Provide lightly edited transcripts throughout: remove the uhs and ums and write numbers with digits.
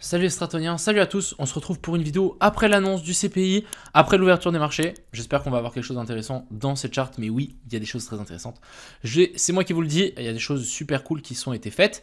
Salut les Stratoniens, salut à tous, on se retrouve pour une vidéo après l'annonce du CPI, après l'ouverture des marchés. J'espère qu'on va avoir quelque chose d'intéressant dans cette charte, mais oui, il y a des choses très intéressantes. C'est moi qui vous le dis, il y a des choses super cool qui sont été faites.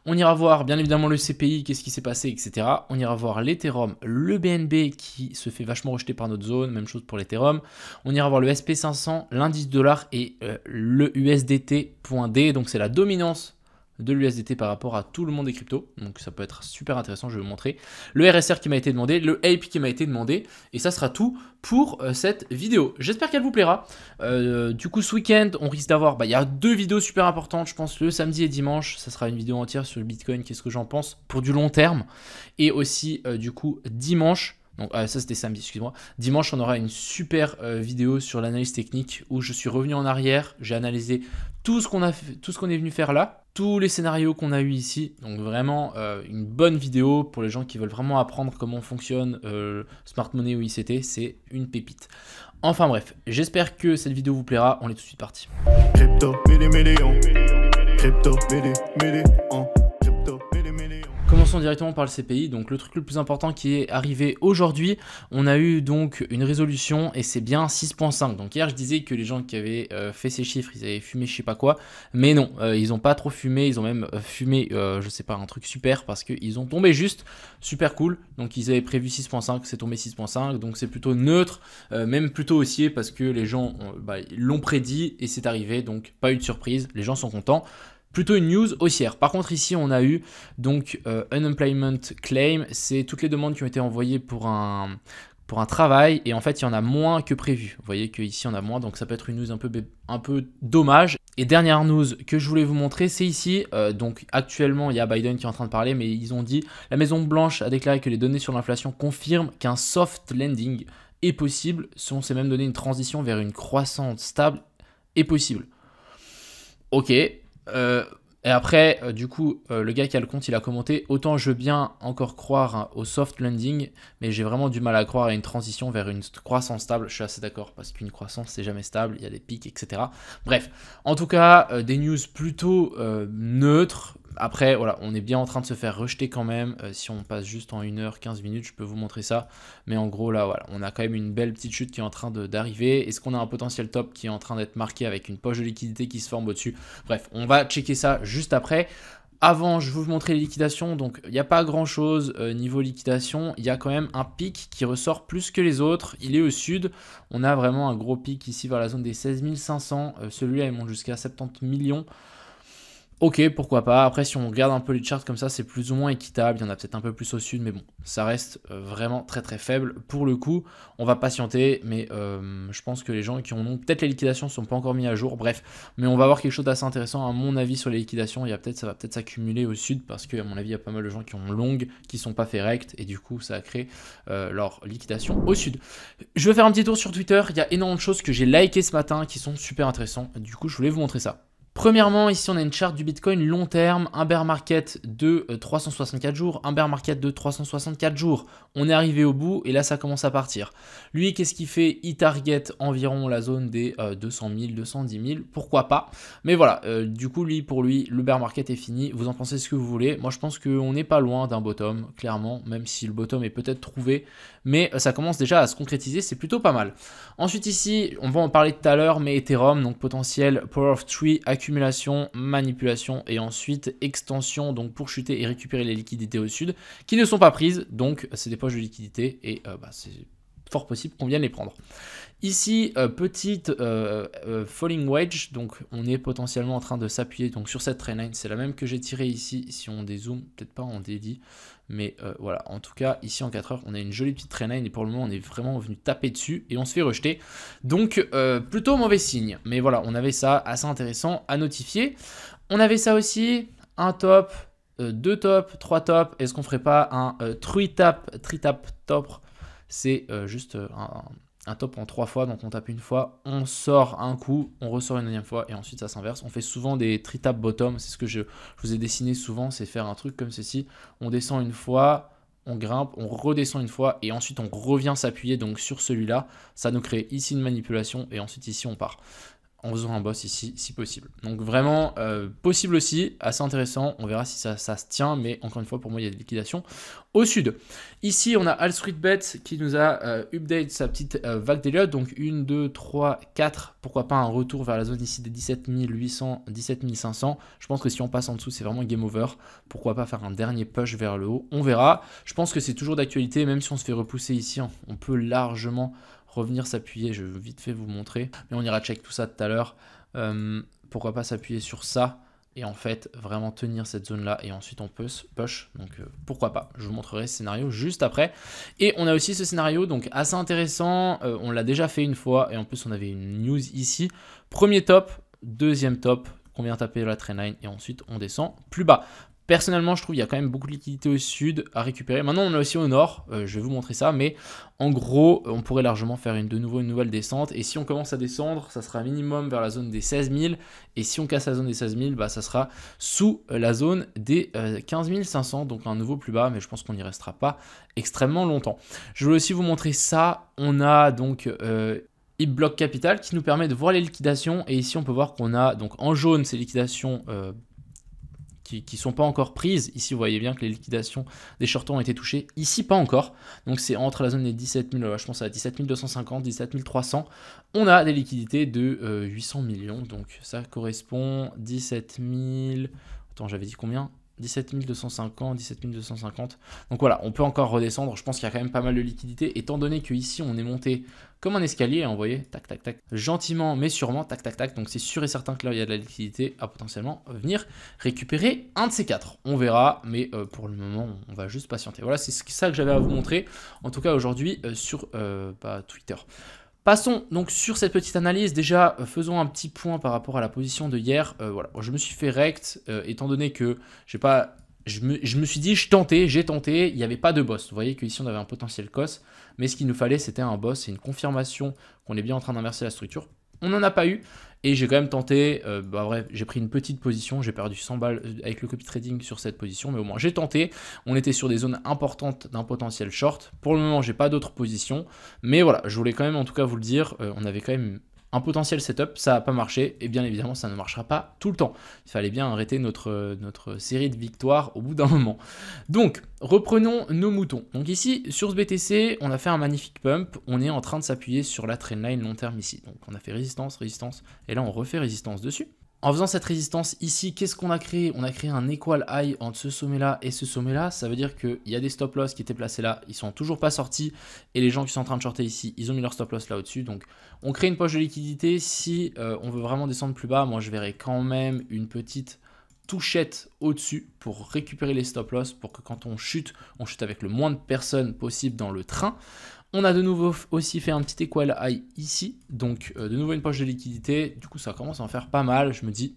On ira voir bien évidemment le CPI, qu'est-ce qui s'est passé, etc. On ira voir l'Ethereum, le BNB qui se fait vachement rejeter par notre zone, même chose pour l'Ethereum. On ira voir le SP500, l'indice dollar et le USDT.D, donc c'est la dominance de l'USDT par rapport à tout le monde des cryptos, donc ça peut être super intéressant, je vais vous montrer. Le RSR qui m'a été demandé, le APE qui m'a été demandé, et ça sera tout pour cette vidéo. J'espère qu'elle vous plaira. Du coup, ce week-end, on risque d'avoir, il y a deux vidéos super importantes, je pense, le samedi et dimanche, ça sera une vidéo entière sur le Bitcoin, qu'est-ce que j'en pense, pour du long terme, et aussi, du coup, dimanche, donc ça c'était samedi, excuse-moi. Dimanche, on aura une super vidéo sur l'analyse technique où je suis revenu en arrière, j'ai analysé tout ce qu'on est venu faire là, tous les scénarios qu'on a eu ici. Donc vraiment une bonne vidéo pour les gens qui veulent vraiment apprendre comment fonctionne Smart Money ou ICT, c'est une pépite. Enfin bref, j'espère que cette vidéo vous plaira, on est tout de suite parti. Crypto, million. Crypto, million. Commençons directement par le CPI, donc le truc le plus important qui est arrivé aujourd'hui, on a eu donc une résolution et c'est bien 6.5. Donc hier je disais que les gens qui avaient fait ces chiffres, ils avaient fumé je sais pas quoi, mais non, ils ont pas trop fumé, ils ont même fumé je sais pas un truc super parce qu'ils ont tombé juste, super cool. Donc ils avaient prévu 6.5, c'est tombé 6.5, donc c'est plutôt neutre, même plutôt haussier parce que les gens l'ont prédit et c'est arrivé, donc pas eu de surprise, les gens sont contents. Plutôt une news haussière. Par contre, ici, on a eu donc Unemployment Claim. C'est toutes les demandes qui ont été envoyées pour un travail. Et en fait, il y en a moins que prévu. Vous voyez qu'ici, on a moins. Donc, ça peut être une news un peu dommage. Et dernière news que je voulais vous montrer, c'est ici. Donc, actuellement, il y a Biden qui est en train de parler. Mais ils ont dit, la Maison Blanche a déclaré que les données sur l'inflation confirment qu'un soft landing est possible. On s'est même donné une transition vers une croissance stable est possible. Ok. Et après, du coup, le gars qui a le compte, il a commenté « Autant je veux bien encore croire au soft landing, mais j'ai vraiment du mal à croire à une transition vers une croissance stable. » Je suis assez d'accord, parce qu'une croissance, c'est jamais stable, il y a des pics, etc. Bref, en tout cas, des news plutôt neutres. Après, voilà, on est bien en train de se faire rejeter quand même. Si on passe juste en 1 heure, 15 minutes, je peux vous montrer ça. Mais en gros, là, voilà, on a quand même une belle petite chute qui est en train d'arriver. Est-ce qu'on a un potentiel top qui est en train d'être marqué avec une poche de liquidité qui se forme au-dessus? Bref, on va checker ça juste après. Avant, je vais vous montrer les liquidations. Donc, il n'y a pas grand-chose niveau liquidation. Il y a quand même un pic qui ressort plus que les autres. Il est au sud. On a vraiment un gros pic ici vers la zone des 16 500. Celui-là, il monte jusqu'à 70 millions. Ok, pourquoi pas. Après, si on regarde un peu les charts comme ça, c'est plus ou moins équitable. Il y en a peut-être un peu plus au sud, mais bon, ça reste vraiment très très faible. Pour le coup, on va patienter, mais je pense que les gens qui en ont peut-être les liquidations ne sont pas encore mis à jour. Bref, mais on va avoir quelque chose d'assez intéressant à mon avis sur les liquidations. Ça va peut-être s'accumuler au sud parce qu'à mon avis, il y a pas mal de gens qui ont longues, qui sont pas fait rect, et du coup, ça a créé leur liquidation au sud. Je vais faire un petit tour sur Twitter. Il y a énormément de choses que j'ai likées ce matin qui sont super intéressantes. Du coup, je voulais vous montrer ça. Premièrement, ici on a une charte du Bitcoin long terme, un bear market de 364 jours, un bear market de 364 jours. On est arrivé au bout et là ça commence à partir. Lui, qu'est-ce qu'il fait? Il target environ la zone des 200 000, 210 000, pourquoi pas. Mais voilà, du coup pour lui, le bear market est fini. Vous en pensez ce que vous voulez. Moi je pense qu'on n'est pas loin d'un bottom, clairement, même si le bottom est peut-être trouvé. Mais ça commence déjà à se concrétiser, c'est plutôt pas mal. Ensuite ici, on va en parler tout à l'heure, mais Ethereum, donc potentiel Power of Three, accumulation, manipulation et ensuite extension, donc pour chuter et récupérer les liquidités au sud, qui ne sont pas prises, donc c'est des poches de liquidités et c'est fort possible qu'on vienne les prendre. Ici, petite falling wedge, donc on est potentiellement en train de s'appuyer donc sur cette trendline, c'est la même que j'ai tirée ici, si on dézoome, peut-être pas en dédit, mais voilà, en tout cas, ici en 4 heures, on a une jolie petite trendline et pour le moment, on est vraiment venu taper dessus et on se fait rejeter, donc plutôt mauvais signe, mais voilà, on avait ça assez intéressant à notifier. On avait ça aussi, un top, 2 tops, 3 tops, est-ce qu'on ferait pas un tri-tap top? C'est juste un top en 3 fois, donc on tape une fois, on sort un coup, on ressort une deuxième fois et ensuite ça s'inverse. On fait souvent des tri-tap bottom, c'est ce que je vous ai dessiné souvent, c'est faire un truc comme ceci. On descend une fois, on grimpe, on redescend une fois et ensuite on revient s'appuyer donc sur celui-là. Ça nous crée ici une manipulation et ensuite ici on part. en faisant un boss ici si possible. Donc vraiment possible aussi, assez intéressant, on verra si ça se tient, mais encore une fois pour moi il y a des liquidations au sud. Ici on a AllStreetBet qui nous a update sa petite vague d'Elliott, donc 1, 2, 3, 4, pourquoi pas un retour vers la zone ici des 17 800, 17 500, je pense que si on passe en dessous c'est vraiment game over, pourquoi pas faire un dernier push vers le haut, on verra, je pense que c'est toujours d'actualité, même si on se fait repousser ici, hein, on peut largement revenir s'appuyer, je vais vite fait vous montrer, mais on ira check tout ça tout à l'heure. Pourquoi pas s'appuyer sur ça et en fait vraiment tenir cette zone là et ensuite on peut push, donc pourquoi pas, je vous montrerai ce scénario juste après. Et on a aussi ce scénario donc assez intéressant, on l'a déjà fait une fois et en plus on avait une news ici, premier top, deuxième top, on vient taper la trendline et ensuite on descend plus bas. Personnellement, je trouve qu'il y a quand même beaucoup de liquidité au sud à récupérer. Maintenant, on a aussi au nord, je vais vous montrer ça, mais en gros, on pourrait largement faire de nouveau une nouvelle descente. Et si on commence à descendre, ça sera minimum vers la zone des 16 000. Et si on casse la zone des 16 000, bah, ça sera sous la zone des 15 500, donc un nouveau plus bas, mais je pense qu'on n'y restera pas extrêmement longtemps. Je voulais aussi vous montrer ça. On a donc... Block Capital qui nous permet de voir les liquidations. Et ici, on peut voir qu'on a donc en jaune ces liquidations... qui ne sont pas encore prises. Ici, vous voyez bien que les liquidations des shorters ont été touchées. Ici, pas encore. Donc, c'est entre la zone des 17 000, je pense à 17 250, 17 300. On a des liquidités de 800 millions. Donc, ça correspond 17 000... Attends, j'avais dit combien ? 17 250, 17 250. Donc voilà, on peut encore redescendre. Je pense qu'il y a quand même pas mal de liquidités, étant donné qu'ici, on est monté comme un escalier, hein, vous voyez, tac, tac, tac, gentiment, mais sûrement, tac, tac, tac. Donc c'est sûr et certain que là, il y a de la liquidité à potentiellement venir récupérer un de ces quatre. On verra, mais pour le moment, on va juste patienter. Voilà, c'est ça que j'avais à vous montrer, en tout cas aujourd'hui, sur Twitter. Passons donc sur cette petite analyse. Déjà, faisons un petit point par rapport à la position de hier. Voilà, je me suis fait rect, étant donné que j'ai pas, je me suis dit, j'ai tenté, il n'y avait pas de boss. Vous voyez qu'ici, on avait un potentiel COS, mais ce qu'il nous fallait, c'était un boss et une confirmation qu'on est bien en train d'inverser la structure. On n'en a pas eu, et j'ai quand même tenté, bref, j'ai pris une petite position, j'ai perdu 100 balles avec le copy trading sur cette position, mais au moins j'ai tenté. On était sur des zones importantes d'un potentiel short. Pour le moment, j'ai pas d'autres positions, mais voilà, je voulais quand même en tout cas vous le dire, on avait quand même un potentiel setup, ça n'a pas marché, et bien évidemment ça ne marchera pas tout le temps. Il fallait bien arrêter notre série de victoires au bout d'un moment. Donc, reprenons nos moutons. Donc ici, sur ce BTC, on a fait un magnifique pump, on est en train de s'appuyer sur la trendline long terme ici. Donc on a fait résistance, résistance, et là on refait résistance dessus. En faisant cette résistance ici, qu'est-ce qu'on a créé? On a créé un equal high entre ce sommet-là et ce sommet-là. Ça veut dire qu'il y a des stop loss qui étaient placés là, ils sont toujours pas sortis. Et les gens qui sont en train de shorter ici, ils ont mis leur stop loss là au-dessus. Donc on crée une poche de liquidité. Si on veut vraiment descendre plus bas, moi je verrai quand même une petite touchette au-dessus pour récupérer les stop loss, pour que quand on chute avec le moins de personnes possible dans le train. On a de nouveau aussi fait un petit equal high ici, donc de nouveau une poche de liquidité. Du coup, ça commence à en faire pas mal. Je me dis,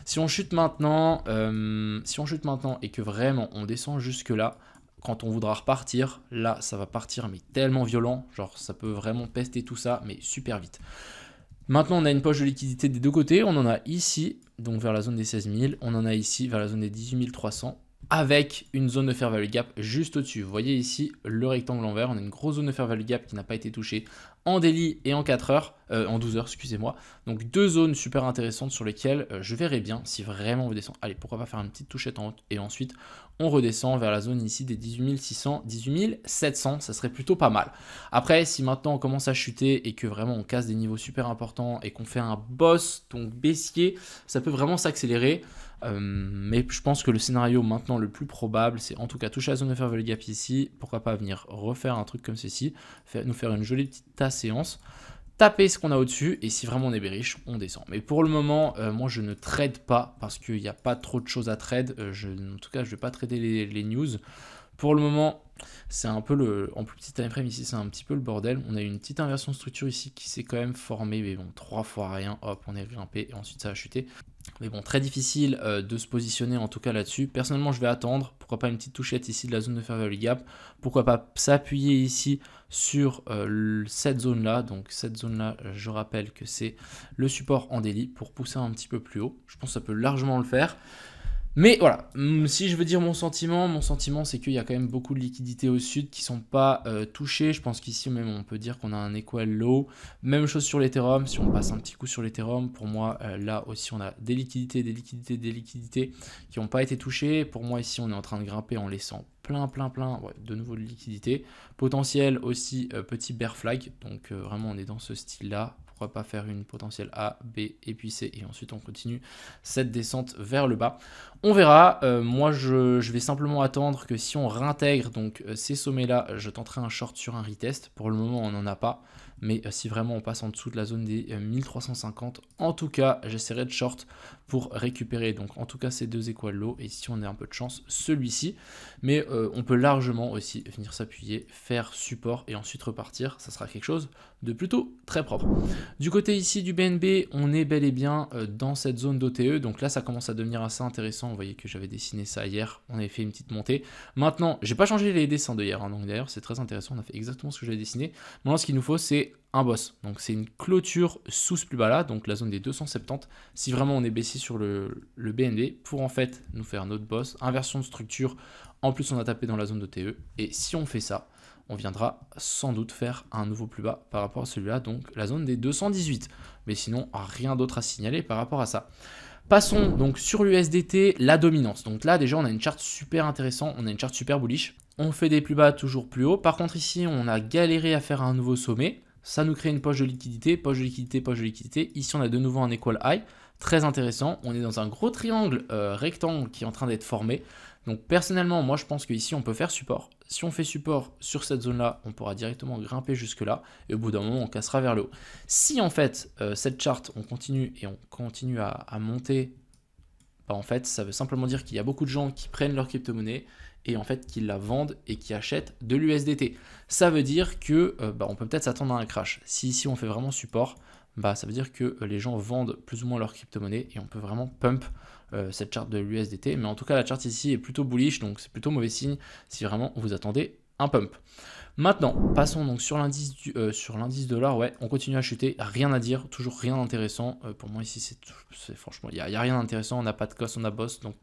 si on chute maintenant, et que vraiment on descend jusque là, quand on voudra repartir, là, ça va partir mais tellement violent, genre ça peut vraiment pester tout ça, mais super vite. Maintenant, on a une poche de liquidité des deux côtés. On en a ici, donc vers la zone des 16 000. On en a ici vers la zone des 18 300. Avec une zone de fair value gap juste au-dessus. Vous voyez ici le rectangle en vert, on a une grosse zone de fair value gap qui n'a pas été touchée en daily et en 4 heures, en 12 heures, excusez-moi. Donc deux zones super intéressantes sur lesquelles je verrai bien si vraiment on descend. Allez, pourquoi pas faire une petite touchette en haut et ensuite on redescend vers la zone ici des 18 600, 18 700, ça serait plutôt pas mal. Après, si maintenant on commence à chuter et que vraiment on casse des niveaux super importants et qu'on fait un boss, donc baissier, ça peut vraiment s'accélérer. Mais je pense que le scénario maintenant le plus probable, c'est en tout cas toucher la zone de fair value gap ici, pourquoi pas venir refaire un truc comme ceci, nous faire une jolie petite séance, taper ce qu'on a au-dessus, et si vraiment on est bearish, on descend. Mais pour le moment, moi je ne trade pas, parce qu'il n'y a pas trop de choses à trade, en tout cas je ne vais pas trader les news. Pour le moment, c'est un peu en plus petit time frame ici, c'est un petit peu le bordel. On a eu une petite inversion de structure ici qui s'est quand même formée, mais bon, 3 fois rien, hop, on est grimpé, et ensuite ça a chuté. Mais bon, très difficile de se positionner en tout cas là-dessus. Personnellement, je vais attendre. Pourquoi pas une petite touchette ici de la zone de fair value gap. Pourquoi pas s'appuyer ici sur cette zone-là. Donc cette zone-là, je rappelle que c'est le support en daily pour pousser un petit peu plus haut. Je pense que ça peut largement le faire. Mais voilà, si je veux dire mon sentiment c'est qu'il y a quand même beaucoup de liquidités au sud qui sont pas touchées. Je pense qu'ici même on peut dire qu'on a un equal low. Même chose sur l'Ethereum, si on passe un petit coup sur l'Ethereum, pour moi là aussi on a des liquidités qui n'ont pas été touchées. Pour moi ici on est en train de grimper en laissant plein de nouveau de liquidités. Potentiel aussi petit bear flag, donc vraiment on est dans ce style là. Pourquoi pas faire une potentielle A, B et puis C, et ensuite on continue cette descente vers le bas. On verra, moi je vais simplement attendre que si on réintègre donc ces sommets là, je tenterai un short sur un retest. Pour le moment on n'en a pas, mais si vraiment on passe en dessous de la zone des 1350, en tout cas j'essaierai de short pour récupérer donc en tout cas ces deux equal low, et si on a un peu de chance celui-ci, mais on peut largement aussi venir s'appuyer, faire support et ensuite repartir. Ça sera quelque chose de plutôt très propre. Du côté ici du BNB, on est bel et bien dans cette zone d'OTE, donc là ça commence à devenir assez intéressant. Vous voyez que j'avais dessiné ça hier, on avait fait une petite montée. Maintenant, j'ai pas changé les dessins de hier, hein, donc d'ailleurs c'est très intéressant, on a fait exactement ce que j'avais dessiné. Maintenant ce qu'il nous faut c'est un boss, donc c'est une clôture sous ce plus bas là, donc la zone des 270, si vraiment on est baissé sur le BNB, pour en fait nous faire notre boss, inversion de structure, en plus on a tapé dans la zone d'OTE, et si on fait ça, on viendra sans doute faire un nouveau plus bas par rapport à celui-là, donc la zone des 218. Mais sinon, rien d'autre à signaler par rapport à ça. Passons donc sur l'USDT, la dominance. Donc là, déjà, on a une charte super intéressante, on a une charte super bullish. On fait des plus bas toujours plus haut. Par contre, ici, on a galéré à faire un nouveau sommet. Ça nous crée une poche de liquidité, poche de liquidité, poche de liquidité. Ici, on a de nouveau un equal high. Très intéressant. On est dans un gros triangle rectangle qui est en train d'être formé. Donc personnellement, moi je pense qu'ici on peut faire support. Si on fait support sur cette zone-là, on pourra directement grimper jusque-là. Et au bout d'un moment, on cassera vers le haut. Si en fait, cette charte, on continue et on continue à monter, bah, en fait, ça veut simplement dire qu'il y a beaucoup de gens qui prennent leur crypto-monnaie et en fait qui la vendent et qui achètent de l'USDT. Ça veut dire que on peut peut-être s'attendre à un crash. Si ici on fait vraiment support, bah, ça veut dire que les gens vendent plus ou moins leur crypto-monnaie et on peut vraiment pump cette charte de l'USDT. Mais en tout cas, la charte ici est plutôt bullish, donc c'est plutôt mauvais signe si vraiment vous attendez un pump. Maintenant, passons donc sur l'indice dollar. Ouais, on continue à chuter, rien à dire, toujours rien d'intéressant. Pour moi ici, c'est franchement, il n'y a rien d'intéressant, on n'a pas de cost, on a boss, donc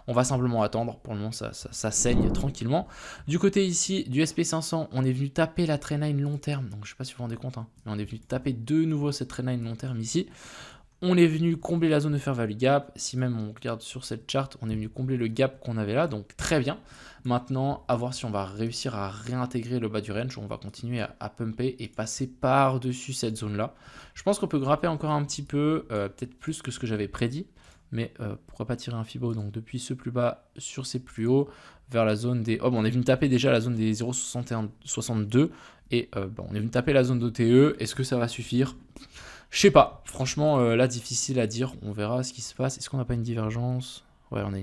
on va simplement attendre. Pour le moment, ça saigne tranquillement. Du côté ici du SP500, on est venu taper la trendline long terme, donc je ne sais pas si vous vous rendez compte, hein, mais on est venu taper de nouveau cette trendline long terme ici. On est venu combler la zone de fair value gap. Si même on regarde sur cette charte, on est venu combler le gap qu'on avait là, donc très bien. Maintenant, à voir si on va réussir à réintégrer le bas du range. On va continuer à pumper et passer par-dessus cette zone-là. Je pense qu'on peut grimper encore un petit peu, peut-être plus que ce que j'avais prédit. Mais pourquoi pas tirer un Fibo, donc depuis ce plus bas sur ces plus hauts, vers la zone des... Oh, bon, on est venu taper déjà la zone des 0,6162 et on est venu taper la zone d'OTE. Est-ce que ça va suffire ? Je sais pas, franchement, là, difficile à dire. On verra ce qui se passe. Est-ce qu'on n'a pas une divergence? Ouais, on a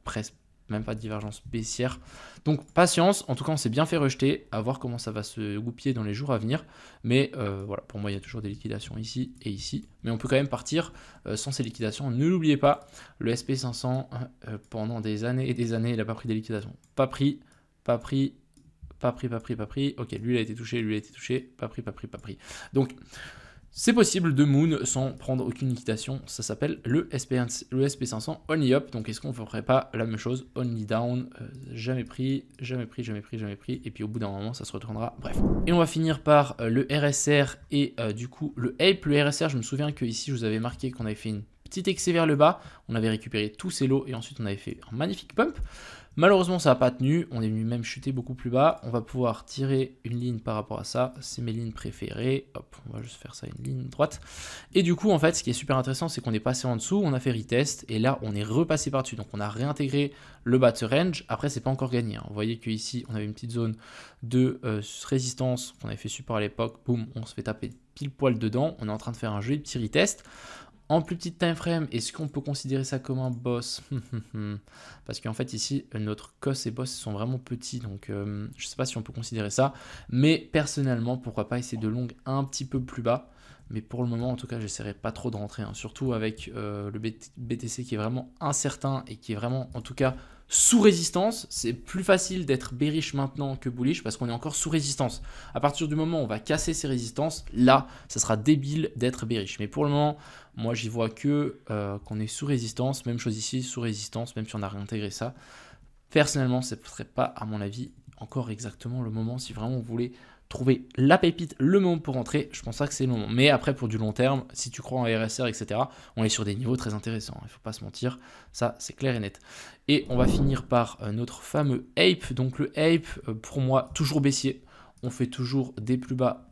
presque même pas de divergence baissière. Donc, patience. En tout cas, on s'est bien fait rejeter. À voir comment ça va se goupiller dans les jours à venir. Mais voilà, pour moi, il y a toujours des liquidations ici et ici. Mais on peut quand même partir sans ces liquidations. Ne l'oubliez pas, le SP500, pendant des années et des années, il n'a pas pris des liquidations. Pas pris. Ok, lui, il a été touché, lui, il a été touché. Pas pris. Donc... c'est possible de moon sans prendre aucune liquidation, ça s'appelle le SP500 only up, donc est-ce qu'on ne ferait pas la même chose, only down, jamais pris, et puis au bout d'un moment ça se retournera, bref. Et on va finir par le RSR et du coup le Ape. Le RSR, je me souviens que ici je vous avais marqué qu'on avait fait une petite excès vers le bas, on avait récupéré tous ces lots et ensuite on avait fait un magnifique pump. Malheureusement, ça n'a pas tenu, on est venu même chuter beaucoup plus bas. On va pouvoir tirer une ligne par rapport à ça, c'est mes lignes préférées. Hop, on va juste faire ça, une ligne droite. Et du coup, en fait, ce qui est super intéressant, c'est qu'on est passé en dessous, on a fait retest, et là, on est repassé par-dessus. Donc, on a réintégré le bas de ce range. Après, c'est pas encore gagné, hein. Vous voyez qu'ici, on avait une petite zone de résistance qu'on avait fait support à l'époque. Boum, on se fait taper pile poil dedans. On est en train de faire un joli petit retest. En plus petite time frame, est-ce qu'on peut considérer ça comme un boss? Parce qu'en fait ici, notre cost et boss sont vraiment petits, donc je ne sais pas si on peut considérer ça. Mais personnellement, pourquoi pas essayer de long un petit peu plus bas. Mais pour le moment, en tout cas, j'essaierai pas trop de rentrer, hein. Surtout avec le BTC qui est vraiment incertain et qui est vraiment, en tout cas, sous résistance. C'est plus facile d'être bearish maintenant que bullish parce qu'on est encore sous résistance. À partir du moment où on va casser ces résistances, là, ça sera débile d'être bearish. Mais pour le moment, moi, j'y vois que qu'on est sous résistance. Même chose ici, sous résistance, même si on a réintégré ça. Personnellement, ce ne serait pas, à mon avis, encore exactement le moment. Si vraiment vous voulez trouver la pépite, le moment pour rentrer, je pense pas que c'est le moment. Mais après, pour du long terme, si tu crois en RSR, etc., on est sur des niveaux très intéressants. Il ne faut pas se mentir, ça, c'est clair et net. Et on va finir par notre fameux Ape. Donc le Ape, pour moi, toujours baissier. On fait toujours des plus bas.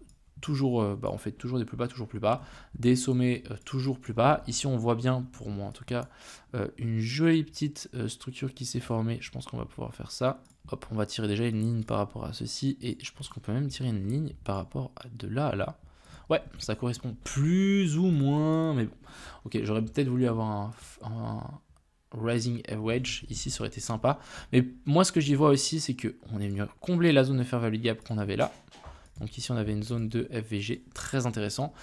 On fait toujours des plus bas, toujours plus bas, des sommets toujours plus bas. Ici, on voit bien, pour moi en tout cas, une jolie petite structure qui s'est formée. Je pense qu'on va pouvoir faire ça. Hop, on va tirer déjà une ligne par rapport à ceci, et je pense qu'on peut même tirer une ligne par rapport à de là à là. Ouais, ça correspond plus ou moins, mais bon. Ok, j'aurais peut-être voulu avoir un Rising Wedge, ici ça aurait été sympa. Mais moi, ce que j'y vois aussi, c'est qu'on est venu combler la zone de Fair Value Gap qu'on avait là. Donc ici, on avait une zone de FVG, très intéressant.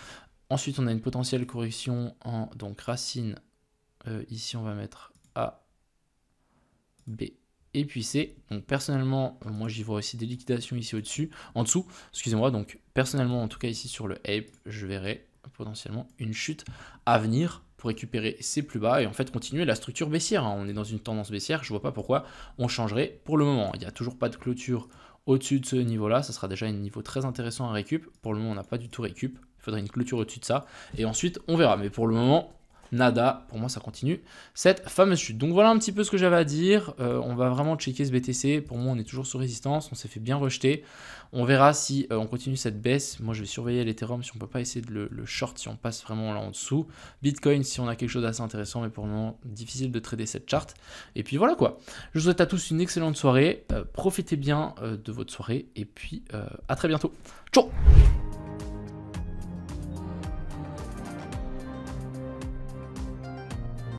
Ensuite, on a une potentielle correction en donc racine. Ici, on va mettre A, B et puis C. Donc personnellement, moi j'y vois aussi des liquidations ici au-dessus, en dessous, excusez-moi. Donc personnellement, en tout cas ici sur le Ape, je verrai potentiellement une chute à venir pour récupérer ces plus bas et en fait continuer la structure baissière. On est dans une tendance baissière, je vois pas pourquoi on changerait pour le moment. Il n'y a toujours pas de clôture au-dessus de ce niveau-là, ça sera déjà un niveau très intéressant à récup. Pour le moment, on n'a pas du tout récup, il faudrait une clôture au-dessus de ça et ensuite on verra. Mais pour le moment, nada, pour moi ça continue cette fameuse chute. Donc voilà un petit peu ce que j'avais à dire. On va vraiment checker ce BTC. Pour moi on est toujours sous résistance, on s'est fait bien rejeter. On verra si on continue cette baisse. Moi je vais surveiller l'Ethereum si on peut pas essayer de le short, si on passe vraiment là en dessous. Bitcoin si on a quelque chose d'assez intéressant, mais pour le moment difficile de trader cette charte. Et puis voilà quoi. Je vous souhaite à tous une excellente soirée. Profitez bien de votre soirée et puis à très bientôt. Ciao.